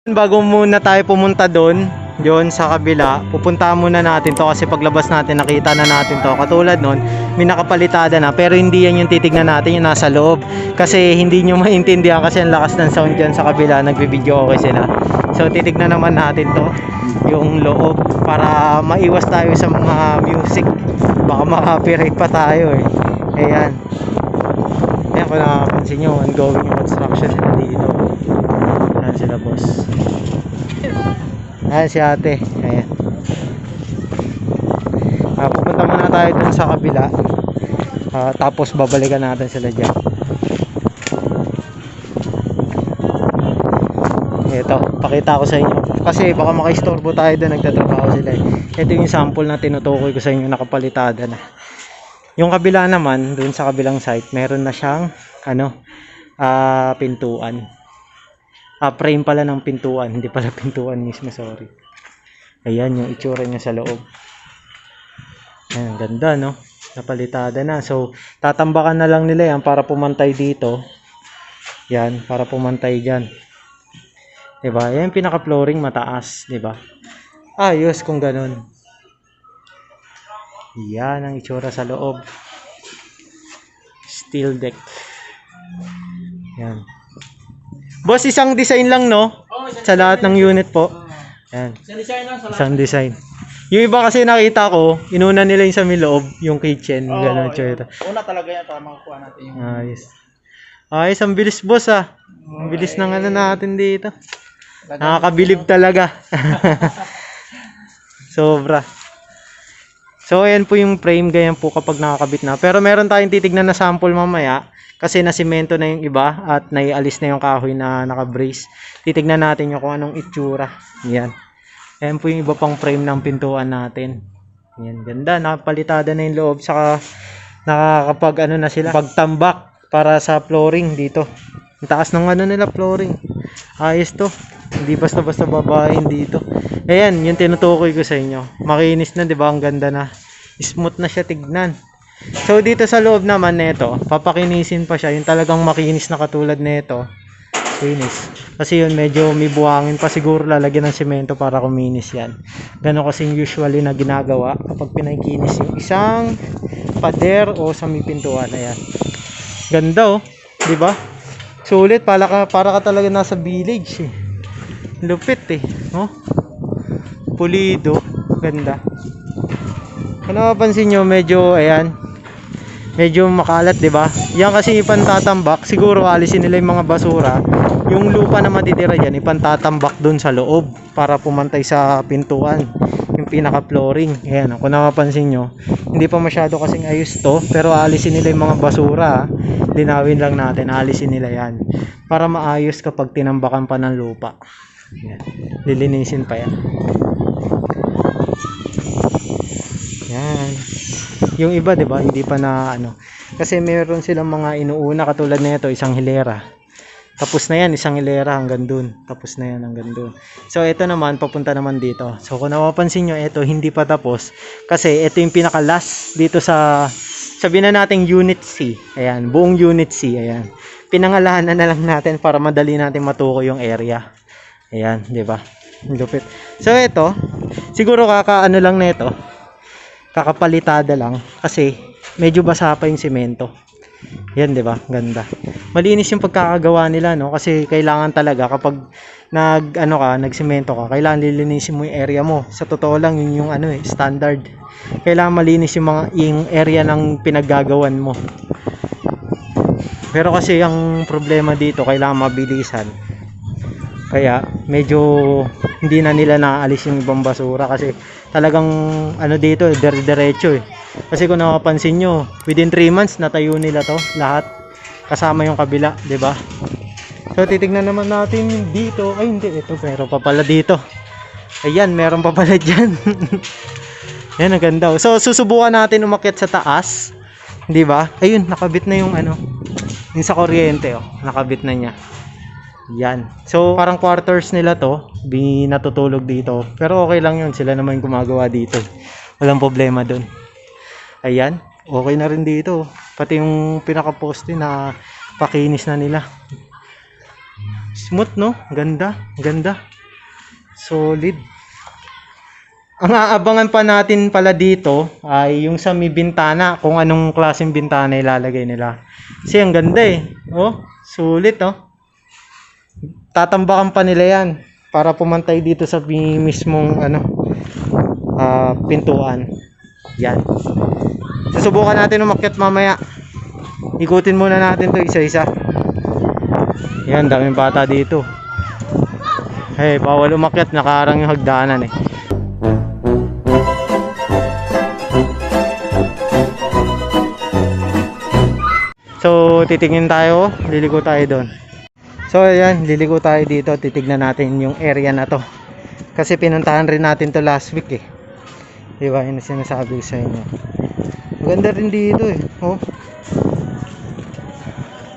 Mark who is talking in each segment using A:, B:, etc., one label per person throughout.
A: Bago muna tayo pumunta doon, yon sa kabila, pupuntahan muna natin to kasi paglabas natin nakita na natin to. Katulad nun, may nakapalitada na pero hindi yan yung titignan natin, yung nasa loob. Kasi hindi nyo maintindihan kasi ang lakas ng sound dyan sa kabila, nagbibideo okay sila. So titignan naman natin to, yung loob, para maiwas tayo sa mga music. Baka makapirate pa tayo eh. Ayan. Ayan kung nakapansin nyo, ongoing yung construction sila dito. Ayan sila boss. Ayan si ate. Ayan. Pupunta muna tayo dun sa kabila. Tapos babalikan natin sila dyan. Ito, pakita ko sa inyo. Kasi baka makaistorbo tayo dun, nagtatrabaho sila eh. Ito yung sample na tinutukoy ko sa inyo, nakapalitada na. Yung kabila naman, dun sa kabilang site, meron na siyang pintuan. Frame pala ng pintuan, hindi pala pintuan mismo, sorry. Ayan yung itsura niya sa loob. Ayan, ganda no, napalitada na. So tatambakan na lang nila yan para pumantay dito. Yan, para pumantay dyan, diba? Yan yung pinaka flooring mataas, diba? Ayos kung ganun. Yan ang itsura sa loob. Steel deck. Yan. Boss, isang design lang no? Sa lahat ng unit po. Ayan. Isang design. Yung iba kasi nakita ko, inuna nila yung sa loob, yung kitchen, gano'n.
B: Una talaga yan para makakuha natin yung...
A: Ayos. Ayos, ang bilis boss ah. Ang bilis ng natin dito. Nakakabilib talaga. Sobra. So ayan po yung frame, ganyan po kapag nakakabit na. Pero meron tayong titignan na sample mamaya. Kasi nasimento na yung iba at naialis na yung kahoy na naka-brace. Titignan natin yung kung anong itsura. Yan. Ayan po yung iba pang frame ng pintuan natin. Yan, ganda. Nakapalitada na yung loob. Saka nakakapag na sila. Pagtambak para sa flooring dito. Ang taas ng nila flooring. Ayos to. Hindi basta-basta babahin dito. Ayan, yung tinutukoy ko sa inyo. Makinis na, di ba? Ang ganda na. Smooth na siya tignan. So dito sa loob naman nito, papakinisin pa siya, yung talagang makinis na katulad nito. Kinis. Kasi yun medyo may buhangin pa, siguro lalagyan ng semento para kuminis yan. Gano'n kasing usually na ginagawa kapag pinakinis yung isang pader o sa may pintuan. Ayan. Ganda oh, di ba? Sulit, para ka talaga nasa village eh. Lupit eh, no? Pulido, ganda. Kung napapansin nyo, medyo ayan, medyo makalat, di ba? Yan kasi ipantatambak, siguro alisin nila yung mga basura. Yung lupa na matitira diyan, ipantatambak doon sa loob para pumantay sa pintuan, yung pinaka flooring. Ayan, kung napapansin nyo, hindi pa masyado kasing ayos to, pero alisin nila yung mga basura. Linawin lang natin, alisin nila yan para maayos kapag tinambakan pa ng lupa. Ayan. Lilinisin pa yan. Yan. Yung iba, 'di ba, hindi pa na kasi meron silang mga inuuna katulad nito, isang hilera. Tapos na yan, isang hilera hanggang dun. Tapos na yan hanggang dun. So ito naman papunta naman dito. So kung napapansin niyo, ito hindi pa tapos kasi ito yung pinaka last dito sa, sabihin na nating unit C. Ayan, buong unit C, ayan. Pinangalanan na lang natin para madali natin matukoy yung area. Ayan, 'di ba? Lupit. So ito, siguro lang nito. Kakapalitada lang kasi medyo basa pa yung semento. Yan, 'di ba? Ganda. Malinis yung pagkakagawa nila, no? Kasi kailangan talaga kapag nagsemento ka, kailangan lilinisin mo yung area mo. Sa totoo lang yun yung standard. Kailangan malinis yung area ng pinaggagawan mo. Pero kasi ang problema dito, kailangan mabilisan. Kaya medyo hindi na nila naalis yung ibang basura kasi talagang dito dire-diretso eh. Kasi kung napapansin nyo, within 3 months natayo nila to lahat kasama yung kabila, 'di ba? So titingnan naman natin dito. Ay hindi, ito meron pa pala dito. Ayan, meron pa pala diyan. Yan, ang ganda. So susubukan natin umakyat sa taas, 'di ba? Ayun, nakabit na yung yung sa kuryente nakabit na niya. Yan. So parang quarters nila to, natutulog dito. Pero okay lang yun, sila naman yung gumagawa dito. Walang problema doon. Ayan, okay na rin dito. Pati yung pinaka-poste na pakinis na nila. Smooth, no? Ganda. Ganda. Solid. Ang aabangan pa natin pala dito ay yung sa may bintana, kung anong klaseng bintana ilalagay nila. Kasi ang ganda eh. Oh, sulit oh. Tatambakan pa nila yan para pumantay dito sa mismong pintuan. Yan. Susubukan natin umakyat mamaya. Ikutin muna natin to isa-isa. Yan, daming bata dito. Hey, bawal umakyat, nakaharang yung hagdanan eh. So, titingin tayo, liliko tayo doon. So, ayan, liliko tayo dito, titignan natin yung area na to. Kasi pinuntahan rin natin to last week eh. Diba, yun ang sinasabi ko sa inyo. Maganda rin dito eh. Oh.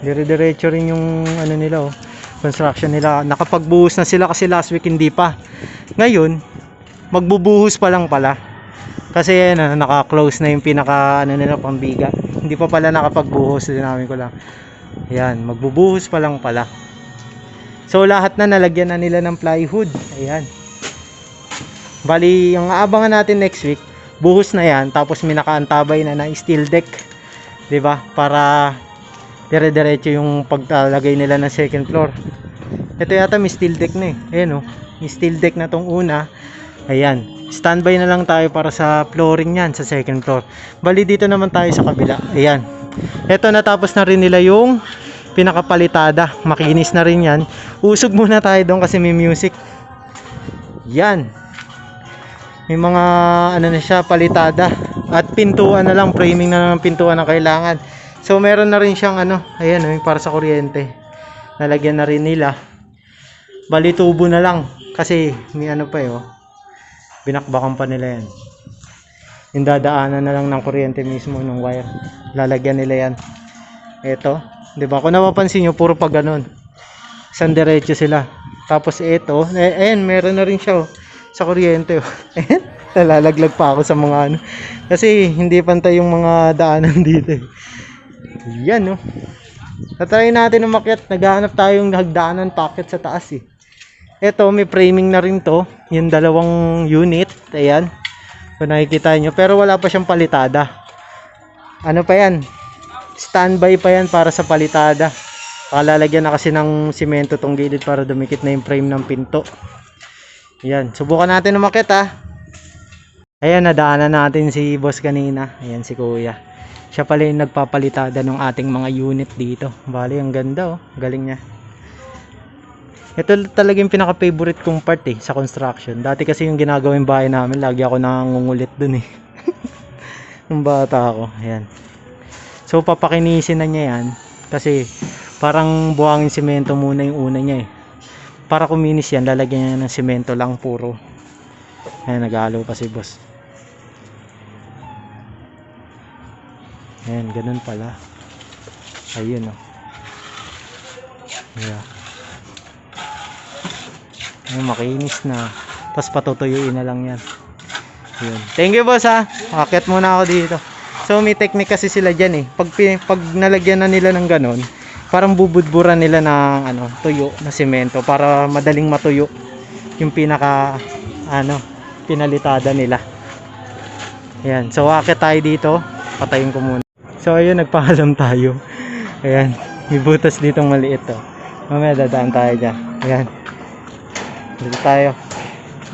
A: Dire-diretso rin yung nila oh, construction nila. Nakapagbuhos na sila kasi last week hindi pa. Ngayon, magbubuhos pa lang pala. Kasi naka-close na yung pinaka nila pambiga. Hindi pa pala nakapagbuhos, sinabi ko lang. Ayan, magbubuhos pa lang pala. So lahat na nalagyan na nila ng plywood. Ayan. Bali, ang aabangan natin next week, buhos na yan, tapos may nakaantabay na steel deck. 'Di ba? Para dire-diretso yung paglalagay nila ng second floor. Ito yata may steel deck na eh. Ayan oh. May steel deck na tong una. Ayan. Standby na lang tayo para sa flooring yan sa second floor. Bali dito naman tayo sa kabila. Ayan. Ito natapos na rin nila yung pinakapalitada. Makinis na rin yan. Usog muna tayo doon kasi may music. Yan. May mga na siya palitada. At pintuan na lang. Framing na lang ng pintuan na kailangan. So meron na rin siyang ayan yung para sa kuryente. Nalagyan na rin nila. Bali tubo na lang. Kasi may pa eh oh. Binakbakan pa nila yan. Yung dadaanan na lang ng kuryente mismo ng wire. Lalagyan nila yan. Ito. Diba? Kung napapansin nyo, puro pa ganun. Isang diretso sila. Tapos ito. Ayan, meron na rin siya oh, sa kuryente. Oh. Ayan. Nalalaglag pa ako sa mga Kasi hindi pantay yung mga daanan dito. Yan oh. Tatry natin umakyat. Naghahanap tayong hagdanan packet sa taas eh. Ito, may framing na rin to. Yung dalawang unit. Ayan. Kung nakikita nyo. Pero wala pa siyang palitada. Ano pa yan? Standby pa yan para sa palitada. Lalagyan na kasi ng simento tong gilid para dumikit na yung frame ng pinto. Ayan. Subukan natin umakyat ha. Ayan, nadaanan natin si boss kanina. Ayan si kuya. Siya pala yung nagpapalitada ng ating mga unit dito. Bali, ang ganda oh. Galing niya. Ito talaga yung pinaka-favorite kong part eh, sa construction. Dati kasi yung ginagawang bahay namin, lagi ako nangungulit dun eh. Nung bata ako. Ayan. So, papakinisin na niya yan. Kasi, parang buhangin simento muna yung una niya eh. Para kuminis yan, lalagyan niya ng simento lang puro. Ayan, nag-aalo pa si boss. Ayan, ganun pala. Ayun oh. Yeah. Ayan, makinis na. Tapos patutuyuin na lang yan. Yun. Thank you boss ha. Akit muna ako dito. So may technique kasi sila dyan eh. Pag nalagyan na nila ng ganon, parang bubudburan nila ng tuyo na semento para madaling matuyo yung pinaka pinalitada nila. Ayan. So akit tayo dito. Patayin ko muna. So ayun, nagpaalam tayo. Ayan. May butas ditong maliit to. Mamaya dadaan tayo dyan. Ayan. Dito tayo.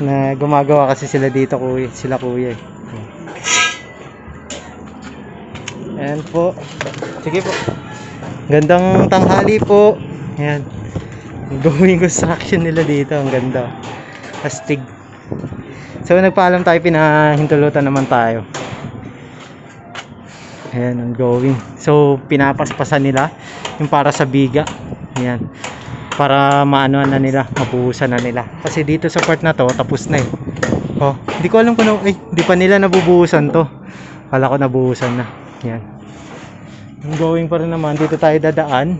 A: Na gumagawa kasi sila dito kuya eh. Ayan po. Sige po. Gandang tanghali po. Ayan. Going construction nila dito. Ang ganda. Astig. So nagpaalam tayo, pinahintulutan naman tayo. Ayan, ongoing. So pinapaspasan nila yung para sa biga. Ayan. Para maanoan na nila, mabuhusan na nila. Kasi dito sa part na to, tapos na eh. Oh, hindi ko alam kung hindi pa nila nabubuhusan to. Kala ko nabuhusan na. Yan. Going pa rin naman, dito tayo dadaan.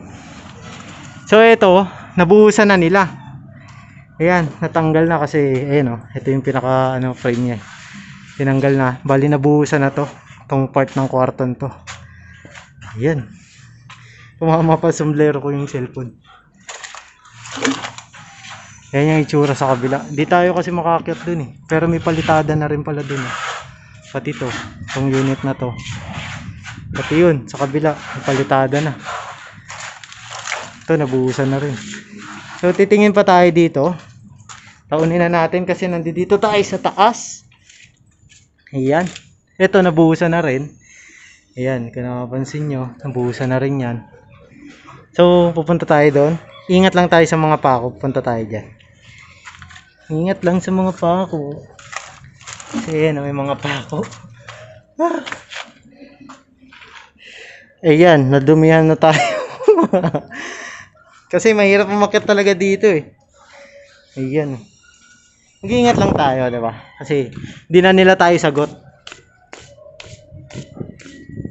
A: So ito, nabuhusan na nila. Ayan, natanggal na kasi, ayan oh, ito yung pinaka frame niya. Tinanggal na, bali nabuhusan na to. Itong part ng kwarton to. Ayan. Tumama pa sombrero ko yung cellphone. Yan yung itsura sa kabila. Di tayo kasi makaakyat dun eh. Pero may palitada na rin pala dun eh. Pati to, itong unit na to. Pati yun, sa kabila, may palitada na. Ito, nabuhusan na rin. So, titingin pa tayo dito. Taunin na natin kasi nandito tayo sa taas. Ayan. Ito, nabuhusan na rin. Ayan, kung napapansin nyo, nabuhusan na rin yan. So, pupunta tayo doon. Ingat lang tayo sa mga pako. Pupunta tayo dyan. Ingat lang sa mga pako. Kasi ayan, may mga pako. Ayan, nadumihan na tayo. Kasi mahirap umakyat talaga dito eh. Ayan. Mag-iingat lang tayo, diba? Kasi di na nila tayo sagot.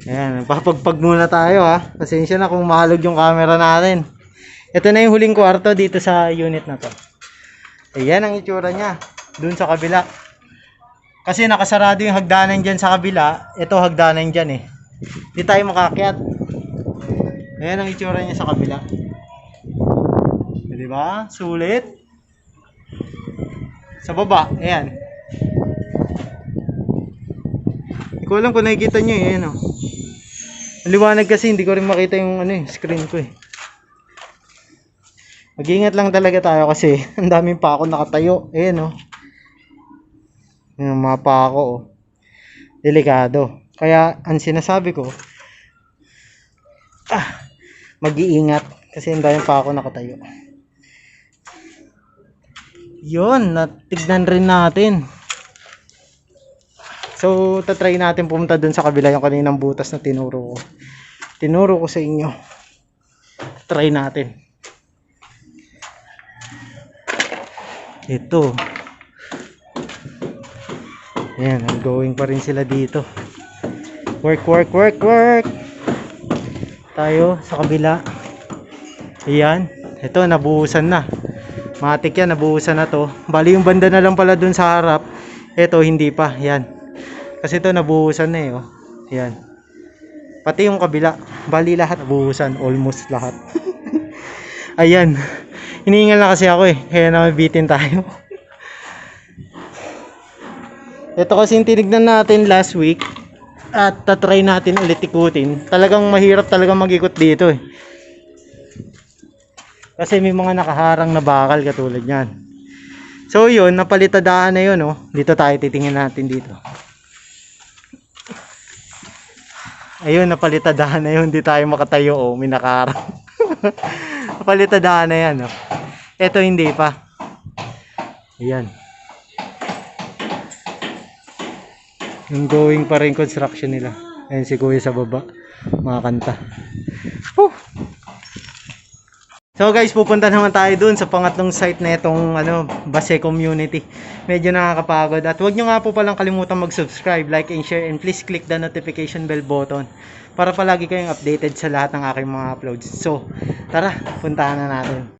A: Ayan, papagpag muna tayo ha. Pasensya na kung mahalog yung camera natin. Ito na yung huling kwarto dito sa unit na to. Ayan ang itsura niya. Dun sa kabila. Kasi nakasarado yung hagdanan dyan sa kabila. Ito hagdanan dyan eh. Di tayo makakyat. Ayan ang itsura niya sa kabila. Diba? Sulit. Sa baba. Ayan. Hindi ko alam kung nakikita nyo eh. Ayan o. Liwanag kasi hindi ko rin makita yung screen ko eh. Mag-ingat lang talaga tayo kasi ang daming pa ako nakatayo. Ayan o. Yung mga pa ako oh. Delikado. Kaya ang sinasabi ko mag-iingat kasi ang daming pa ako nakatayo. Yun, natignan rin natin. So, tatry natin pumunta dun sa kabila yung kaninang butas na tinuro ko. Tinuro ko sa inyo. Try natin. Ito. Ayan, ongoing pa rin sila dito. Work. Tayo sa kabila. Ayan. Ito, nabuhusan na. Matik yan, nabuhusan na to. Bali yung banda na lang pala dun sa harap. Ito, hindi pa. Ayan. Kasi ito nabuhusan na eh. Oh. Ayan. Pati yung kabila. Bali lahat nabuhusan. Almost lahat. Ayan. Hinihingal na kasi ako eh. Kaya namabitin tayo. Ito kasi yung tinignan natin last week. At tatry natin ulit ikutin. Talagang mahirap talagang mag-ikot dito eh. Kasi may mga nakaharang na bakal katulad yan. So yun, napalitadaan na yun oh. Dito tayo titingin natin dito. Ayun, napalitadahan na yun. Hindi tayo makatayo oh. May nakaharang. Napalitadahan na yan oh. Ito hindi pa. Ayan. Ongoing pa rin construction nila. Ayan si Kuya sa baba. Mga kanta. Whew. So guys, pupunta naman tayo dun sa pangatlong site na itong Base Community. Medyo nakakapagod. At huwag nyo nga po palang kalimutan mag-subscribe, like and share, and please click the notification bell button para palagi kayong updated sa lahat ng aking mga uploads. So, tara, puntahan na natin.